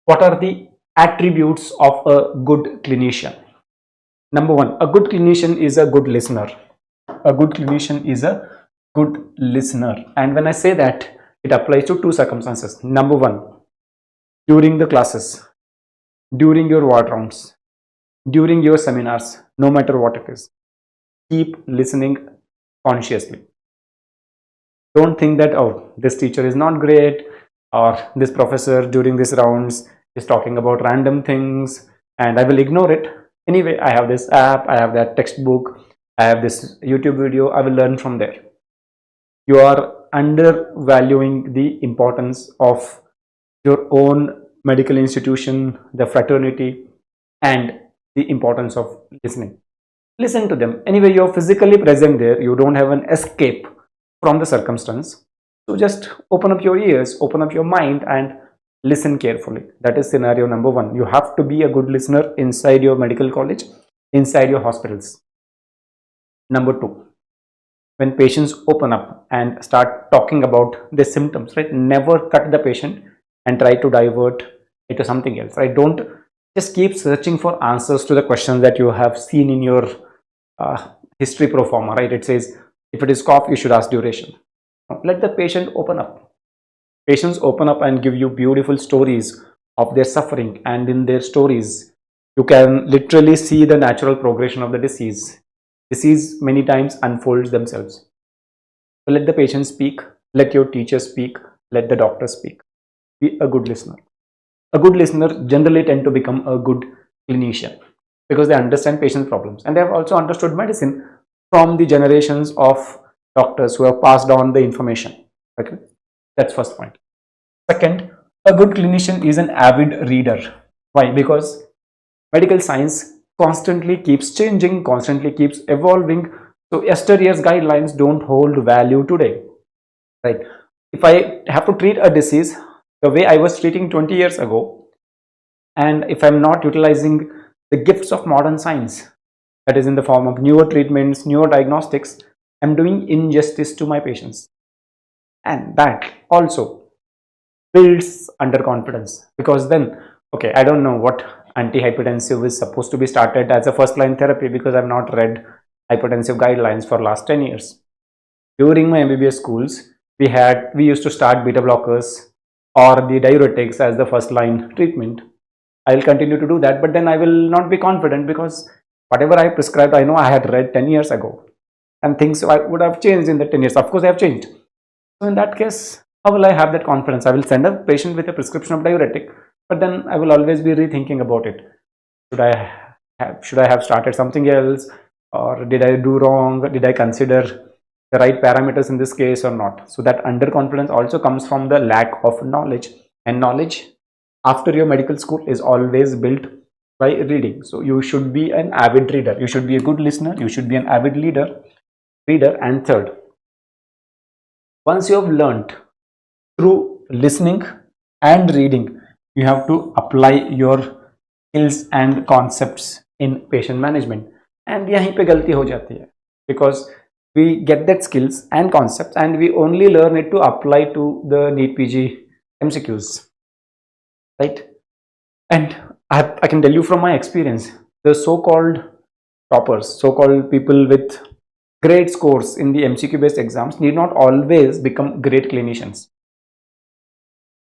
What are the attributes of a good clinician? Number one, a good clinician is a good listener. A good clinician is a good listener. And when I say that, it applies to two circumstances. Number one, during the classes, during your ward rounds, during your seminars, no matter what it is, keep listening consciously. Don't think that, oh, this teacher is not great, or this professor during these rounds is talking about random things and I will ignore it. Anyway, I have this app, I have that textbook, I have this YouTube video, I will learn from there. You are undervaluing the importance of your own medical institution, the fraternity, and the importance of listening. Listen to them. Anyway, you're physically present there, you don't have an escape from the circumstance. So just open up your ears, open up your mind, and listen carefully. That is scenario number one. You have to be a good listener inside your medical college, inside your hospitals. Number two, when patients open up and start talking about their symptoms, right? Never cut the patient and try to divert it to something else, right? Don't just keep searching for answers to the questions that you have seen in your history pro forma, right? It says, if it is cough, you should ask duration. Let the patient open up. Patients open up and give you beautiful stories of their suffering, and in their stories, you can literally see the natural progression of the disease. Disease many times unfolds themselves. So let the patient speak, let your teacher speak, let the doctor speak. Be a good listener. A good listener generally tend to become a good clinician because they understand patient's problems, and they have also understood medicine from the generations of doctors who have passed on the information. Okay, that's first point. Second, a good clinician is an avid reader. Why? Because medical science constantly keeps changing, constantly keeps evolving. So yesterday's guidelines don't hold value today, right? If I have to treat a disease the way I was treating 20 years ago, and if I'm not utilizing the gifts of modern science, that is in the form of newer treatments, newer diagnostics, I'm doing injustice to my patients. And that also builds underconfidence, because then, okay, I don't know what antihypertensive is supposed to be started as a first line therapy because I've not read hypertensive guidelines for last 10 years. During my MBBS schools, we used to start beta blockers or the diuretics as the first line treatment. I will continue to do that, but then I will not be confident because whatever I prescribed, I know I had read 10 years ago, and things would have changed in the 10 years. Of course, they have changed. So in that case, how will I have that confidence? I will send a patient with a prescription of diuretic, but then I will always be rethinking about it. Should I have started something else, or did I do wrong? Did I consider the right parameters in this case or not? So that underconfidence also comes from the lack of knowledge, and knowledge after your medical school is always built by reading. So you should be an avid reader. You should be a good listener. You should be an avid reader. And third, once you have learned through listening and reading, you have to apply your skills and concepts in patient management. And yahi pe galti ho jati hai, because we get that skills and concepts and we only learn it to apply to the NEET PG MCQs, right? And I can tell you from my experience, the so-called toppers, so-called people with great scores in the MCQ based exams need not always become great clinicians.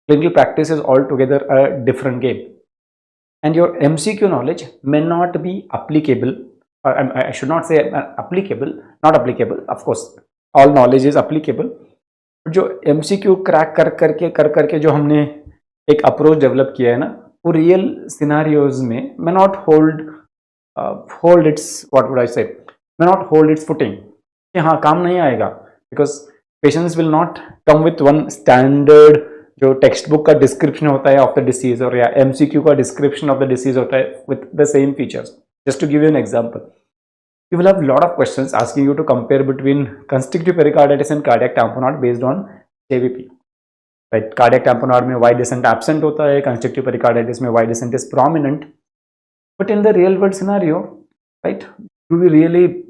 Clinical practice is altogether a different game, and your MCQ knowledge may not be applicable. I should not say applicable, not applicable. Of course, all knowledge is applicable. But जो MCQ crack कर करके जो हमने एक approach develop किया है ना, वो रियल सिनारियोज में may not hold its, what would I say, may not hold its footing. कि हाँ काम नहीं आएगा, because patients will not come with one standard जो टेक्स्ट बुक का डिस्क्रिप्शन होता है ऑफ द डिसीज, और या MCQ का डिस्क्रिप्शन ऑफ द डिसीज होता है with the same features. Just to give you an example, you will have a lot of questions asking you to compare between constrictive pericarditis and cardiac tamponade based on JVP. Right? Cardiac tamponade में Y descent absent होता है, constrictive pericarditis में Y descent is prominent. But in the real world scenario, right, do we really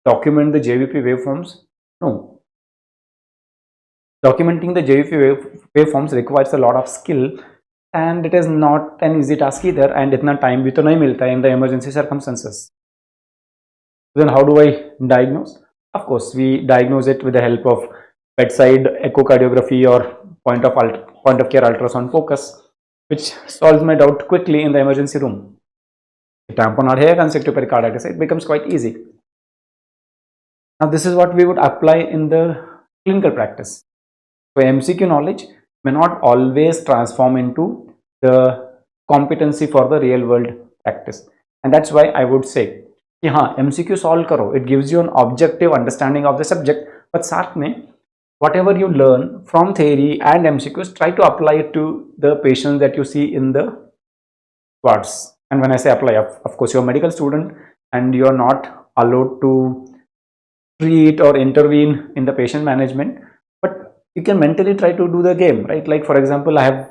document the JVP waveforms? No. Documenting the JVP waveforms requires a lot of skill and it is not an easy task either, and itna time bhi to nahi milta in the emergency circumstances. Then how do I diagnose? Of course, we diagnose it with the help of bedside echocardiography or point of care ultrasound focus, which solves my doubt quickly in the emergency room. The tamponade hai consecutive pericarditis, it becomes quite easy. Now, this is what we would apply in the clinical practice. So, MCQ knowledge may not always transform into the competency for the real world practice, and that's why I would say कि हाँ MCQ solve करो, it gives you an objective understanding of the subject, but साथ में whatever you learn from theory and MCQs, try to apply it to the patients that you see in the wards. And when I say apply, of course you're a medical student and you're not allowed to treat or intervene in the patient management, but you can mentally try to do the game, right? Like for example, I have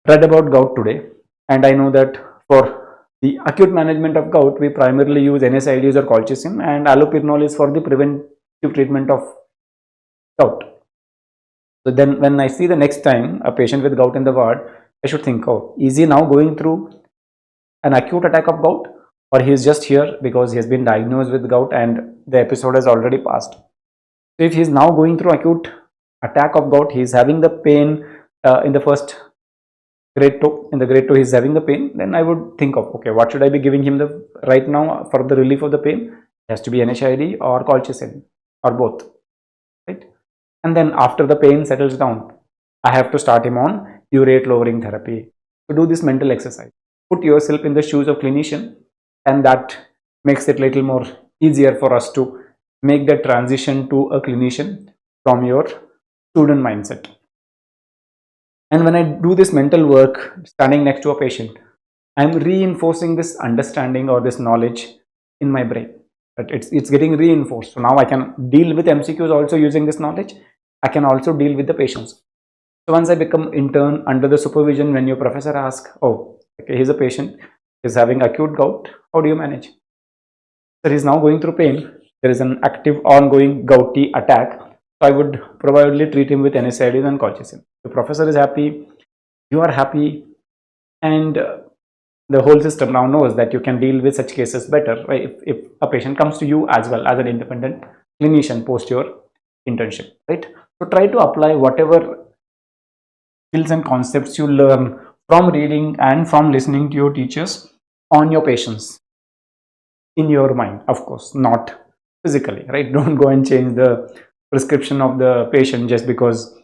read about gout today, and I know that for the acute management of gout, we primarily use NSAIDs or colchicine, and allopurinol is for the preventive treatment of gout. So then when I see the next time a patient with gout in the ward, I should think, oh, is he now going through an acute attack of gout, or he is just here because he has been diagnosed with gout and the episode has already passed. So if he is now going through acute attack of gout, he is having the pain in the first grade 2, in the grade 2 he is having the pain, then I would think of, okay, what should I be giving him the right now for the relief of the pain? It has to be NSAID or colchicine or both, right? And then after the pain settles down, I have to start him on urate lowering therapy. To do this mental exercise, put yourself in the shoes of clinician, and that makes it little more easier for us to make the transition to a clinician from your student mindset. And when I do this mental work standing next to a patient, I'm reinforcing this understanding or this knowledge in my brain. But it's getting reinforced. So now I can deal with MCQs also using this knowledge. I can also deal with the patients. So once I become intern under the supervision, when your professor asks, oh, okay, he's a patient, he's having acute gout, how do you manage? So he's now going through pain. There is an active ongoing gouty attack. So I would probably treat him with NSAIDs and colchicine. The professor is happy, you are happy, and the whole system now knows that you can deal with such cases better, right? If a patient comes to you as well as an independent clinician post your internship, right? So try to apply whatever skills and concepts you learn from reading and from listening to your teachers on your patients in your mind, of course, not physically, right? Don't go and change the prescription of the patient just because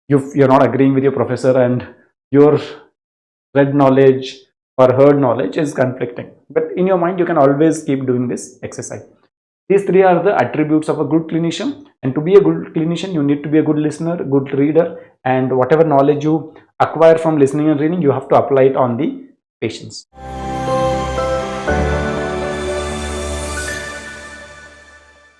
you're not agreeing with your professor and your read knowledge or heard knowledge is conflicting. But in your mind, you can always keep doing this exercise. These three are the attributes of a good clinician, and to be a good clinician, you need to be a good listener, good reader, and whatever knowledge you acquire from listening and reading, you have to apply it on the patients.